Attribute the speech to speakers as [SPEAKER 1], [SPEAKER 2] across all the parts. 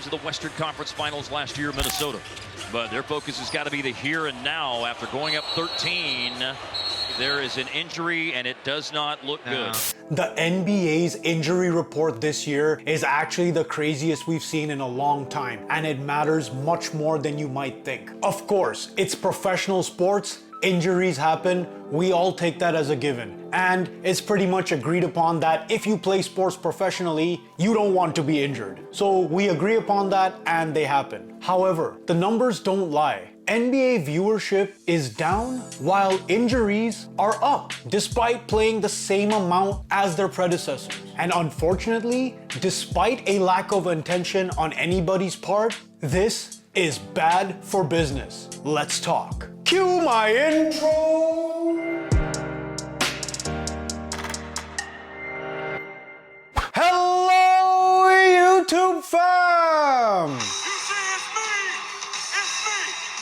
[SPEAKER 1] to the Western Conference Finals last year, Minnesota. But their focus has got to be the here and now. After going up 13, there is an injury, and it does not look good.
[SPEAKER 2] The NBA's injury report this year is actually the craziest we've seen in a long time, and it matters much more than you might think. Of course, it's professional sports. Injuries happen, we all take that as a given. And it's pretty much agreed upon that if you play sports professionally, you don't want to be injured. So we agree upon that and they happen. However, the numbers don't lie. NBA viewership is down while injuries are up, despite playing the same amount as their predecessors. And unfortunately, despite a lack of intention on anybody's part, this is bad for business. Let's talk. Cue my intro! Hello, YouTube fam!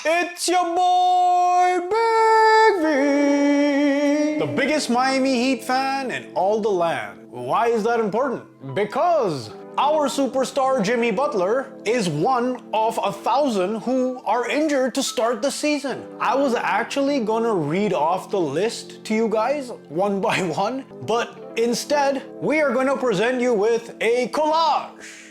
[SPEAKER 2] It's your boy, Big V! The biggest Miami Heat fan in all the land. Why is that important? Because our superstar Jimmy Butler is one of 1,000 who are injured to start the season. I was actually gonna read off the list to you guys one by one, but instead, we are gonna present you with a collage.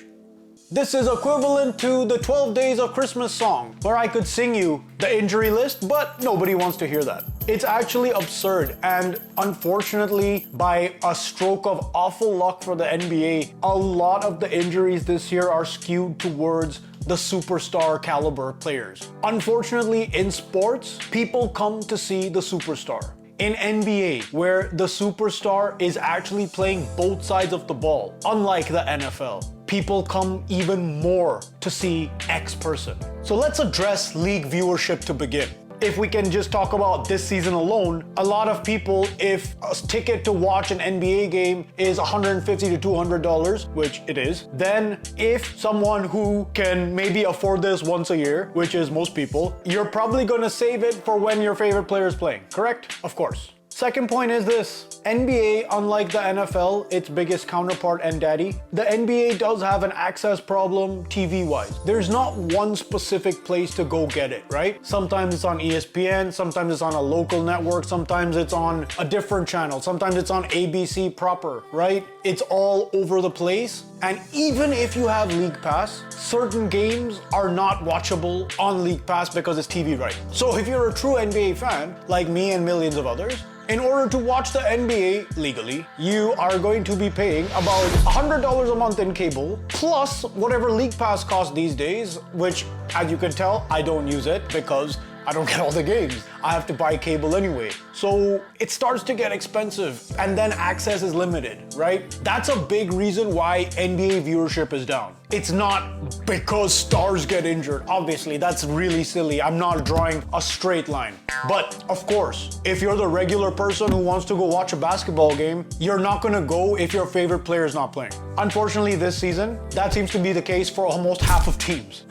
[SPEAKER 2] This is equivalent to the 12 Days of Christmas song, where I could sing you the injury list, but nobody wants to hear that. It's actually absurd, and unfortunately, by a stroke of awful luck for the NBA, a lot of the injuries this year are skewed towards the superstar caliber players. Unfortunately, in sports, people come to see the superstar. In NBA, where the superstar is actually playing both sides of the ball, unlike the NFL, people come even more to see X person. So let's address league viewership to begin. If we can just talk about this season alone, a lot of people, if a ticket to watch an NBA game is $150 to $200, which it is, then if someone who can maybe afford this once a year, which is most people, you're probably gonna save it for when your favorite player is playing, correct? Of course. Second point is this: NBA, unlike the NFL, its biggest counterpart and daddy, the NBA does have an access problem TV-wise. There's not one specific place to go get it, right? Sometimes it's on ESPN, sometimes it's on a local network, sometimes it's on a different channel, sometimes it's on ABC proper, right? It's all over the place. And even if you have League Pass, certain games are not watchable on League Pass because it's TV right. So if you're a true NBA fan, like me and millions of others, in order to watch the NBA legally, you are going to be paying about $100 a month in cable, plus whatever League Pass costs these days, which, as you can tell, I don't use it because I don't get all the games. I have to buy cable anyway. So it starts to get expensive, and then access is limited, right? That's a big reason why NBA viewership is down. It's not because stars get injured. Obviously, that's really silly. I'm not drawing a straight line. But of course, if you're the regular person who wants to go watch a basketball game, you're not gonna go if your favorite player is not playing. Unfortunately, this season, that seems to be the case for almost half of teams.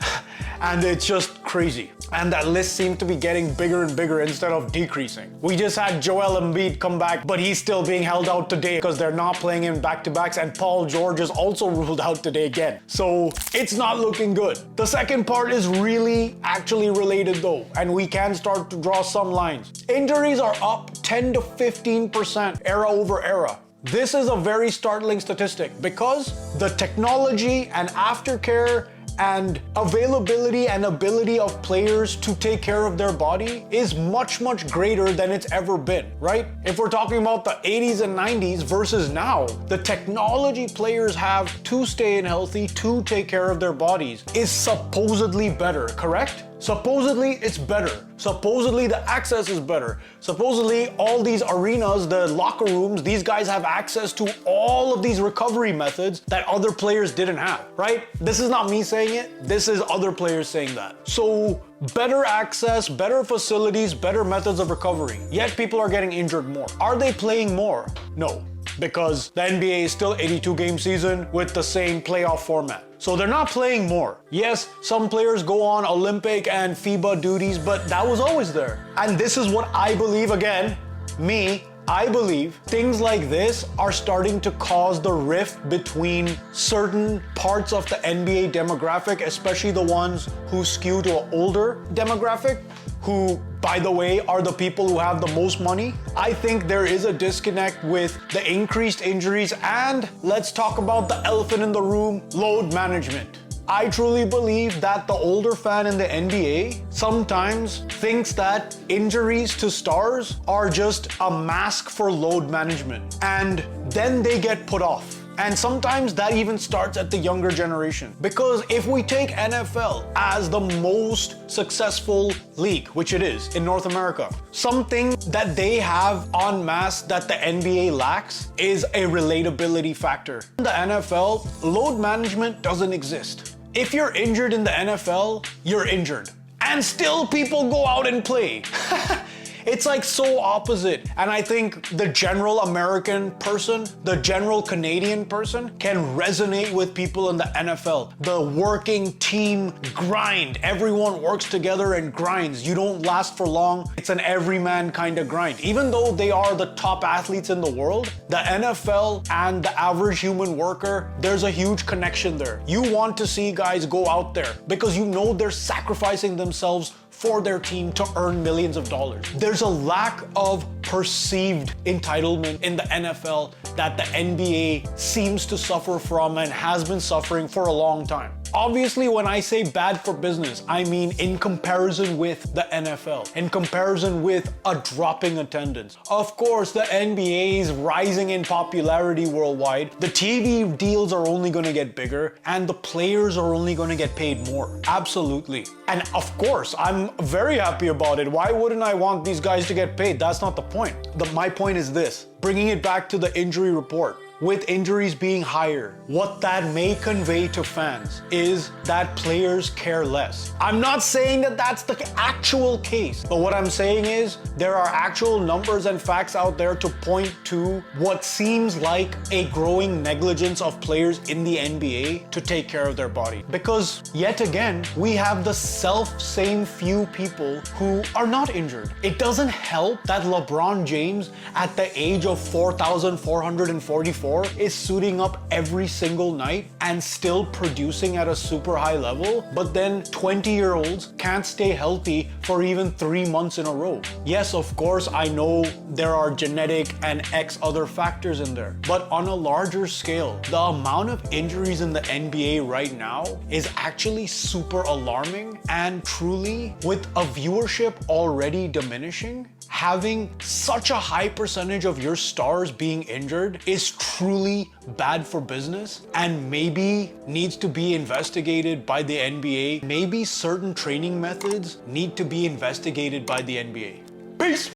[SPEAKER 2] And it's just crazy. And that list seems to be getting bigger and bigger instead of decreasing. We just had Joel Embiid come back, but he's still being held out today because they're not playing in back-to-backs, and Paul George is also ruled out today again. So it's not looking good. The second part is really actually related though, and we can start to draw some lines. Injuries are up 10 to 15% era over era. This is a very startling statistic because the technology and aftercare and availability and ability of players to take care of their body is much, much greater than it's ever been, right? If we're talking about the 80s and 90s versus now, the technology players have to stay in healthy, to take care of their bodies is supposedly better, correct? Supposedly it's better. Supposedly the access is better. Supposedly all these arenas, the locker rooms, these guys have access to all of these recovery methods that other players didn't have, right? This is not me saying it. This is other players saying that. So better access, better facilities, better methods of recovery. Yet people are getting injured more. Are they playing more? No, because the NBA is still 82-game season with the same playoff format. So they're not playing more. Yes, some players go on Olympic and FIBA duties, but that was always there. And this is what I believe, again, me, I believe things like this are starting to cause the rift between certain parts of the NBA demographic, especially the ones who skew to an older demographic, who, by the way, are the people who have the most money. I think there is a disconnect with the increased injuries, and let's talk about the elephant in the room, load management. I truly believe that the older fan in the NBA sometimes thinks that injuries to stars are just a mask for load management, and then they get put off. And sometimes that even starts at the younger generation. Because if we take NFL as the most successful league, which it is in North America, something that they have en masse that the NBA lacks is a relatability factor. In the NFL, load management doesn't exist. If you're injured in the NFL, you're injured. And still people go out and play. It's like so opposite. And I think the general American person, the general Canadian person can resonate with people in the NFL. The working team grind. Everyone works together and grinds. You don't last for long. It's an everyman kind of grind. Even though they are the top athletes in the world, the NFL and the average human worker, there's a huge connection there. You want to see guys go out there because you know they're sacrificing themselves for their team to earn millions of dollars. There's a lack of perceived entitlement in the NFL that the NBA seems to suffer from and has been suffering for a long time. Obviously, when I say bad for business, I mean in comparison with the NFL, in comparison with a dropping attendance. Of course, the NBA is rising in popularity worldwide. The TV deals are only going to get bigger and the players are only going to get paid more. Absolutely. And of course, I'm very happy about it. Why wouldn't I want these guys to get paid? That's not the point. My point is this, bringing it back to the injury report. With injuries being higher, what that may convey to fans is that players care less. I'm not saying that that's the actual case, but what I'm saying is there are actual numbers and facts out there to point to what seems like a growing negligence of players in the NBA to take care of their body. Because yet again, we have the same few people who are not injured. It doesn't help that LeBron James at the age of 4,444 is suiting up every single night and still producing at a super high level, but then 20-year-olds can't stay healthy for even 3 months in a row. Yes, of course, I know there are genetic and X other factors in there, but on a larger scale, the amount of injuries in the NBA right now is actually super alarming, and truly, with a viewership already diminishing, having such a high percentage of your stars being injured is truly bad for business and maybe needs to be investigated by the NBA. Maybe certain training methods need to be investigated by the NBA. Peace!